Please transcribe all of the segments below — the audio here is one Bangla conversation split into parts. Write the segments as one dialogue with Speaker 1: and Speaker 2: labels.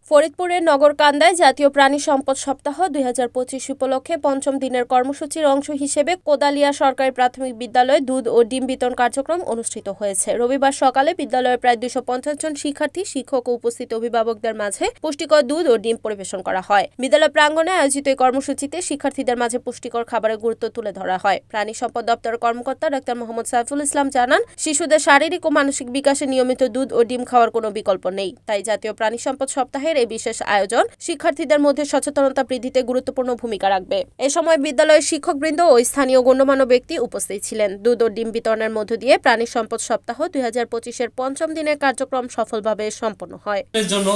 Speaker 1: ফরিদপুরের নগরকান্দায় জাতীয় প্রাণী সম্পদ সপ্তাহ ২০২৫ উপলক্ষে পঞ্চম দিনের কর্মসূচির অংশ হিসেবে কোদালিয়া সরকারি প্রাথমিক বিদ্যালয়ে দুধ ও ডিম বিতরণ কার্যক্রম অনুষ্ঠিত হয়েছে। রবিবার সকালে বিদ্যালয়ের প্রায় ২৫০ জন শিক্ষার্থী, শিক্ষক ও উপস্থিত অভিভাবকদের মাঝে পুষ্টিকর দুধ ও ডিম পরিবেশন করা হয়। বিদ্যালয় প্রাঙ্গণে আয়োজিত এই কর্মসূচিতে শিক্ষার্থীদের মাঝে পুষ্টিকর খাবারের গুরুত্ব তুলে ধরা হয়। প্রাণী সম্পদ দপ্তরের কর্মকর্তা ডাক্তার মোহাম্মদ সাইফুল ইসলাম জানান, শিশুদের শারীরিক ও মানসিক বিকাশে নিয়মিত দুধ ও ডিম খাওয়ার কোনো বিকল্প নেই। তাই জাতীয় প্রাণী সম্পদ সপ্তাহের এই বিশেষ আয়োজন শিক্ষার্থীদের মধ্যে সচেতনতা বৃদ্ধিতে গুরুত্বপূর্ণ ভূমিকা রাখবে। এ সময় বিদ্যালয়ের শিক্ষকবৃন্দ ও স্থানীয় গণ্যমান্য ব্যক্তি উপস্থিত ছিলেন। দুধ ও ডিম বিতরণের মধ্য দিয়ে প্রাণী সম্পদ সপ্তাহ ২০২৫-এর পঞ্চম দিনের কার্যক্রম সফলভাবে সম্পন্ন হয়।
Speaker 2: এর জন্য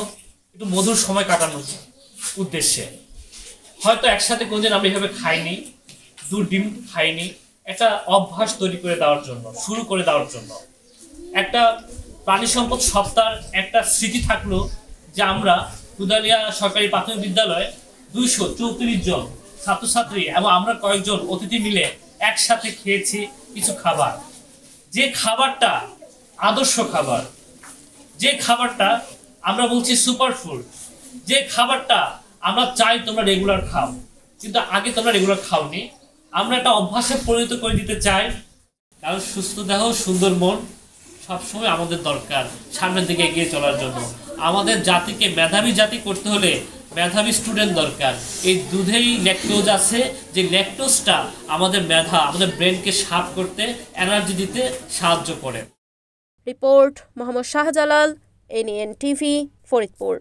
Speaker 2: একটু মধুর সময় কাটানোর উদ্দেশ্যে হয়তো একসাথে কোনদিন আমরা এভাবে খাইনি, দুধ ডিম খাইনি, একটা অভ্যাস তৈরি করে দেওয়ার জন্য, শুরু করে দেওয়ার জন্য একটা প্রাণী সম্পদ সপ্তাহের একটা স্মৃতি থাকলো যে আমরা কোদালিয়া সরকারি প্রাথমিক বিদ্যালয়ে ২৩৪ জন ছাত্রছাত্রী এবং আমরা কয়েকজন অতিথি মিলে একসাথে খেয়েছি কিছু খাবার। যে খাবারটা আদর্শ খাবার, যে খাবারটা আমরা বলছি সুপার ফুড, যে খাবারটা আমরা চাই তোমরা রেগুলার খাও, কিন্তু আগে তোমরা রেগুলার খাওনি। আমরা একটা অভ্যাসে পরিণত করে দিতে চাই, কারণ সুস্থ দেহ সুন্দর মন সবসময় আমাদের দরকার সামনের দিকে এগিয়ে চলার জন্য। আমাদের জাতিকে মেধাবী জাতি করতে হলে মেধাবী স্টুডেন্ট দরকার। এই দুধেই ল্যাকটোজ আছে, যে ল্যাকটোজটা আমাদের মেধা, আমাদের ব্রেনকে শার্প করতে, এনার্জি দিতে সাহায্য করে।
Speaker 1: Report Mohammad Shahjalal, NEN TV, Faridpur.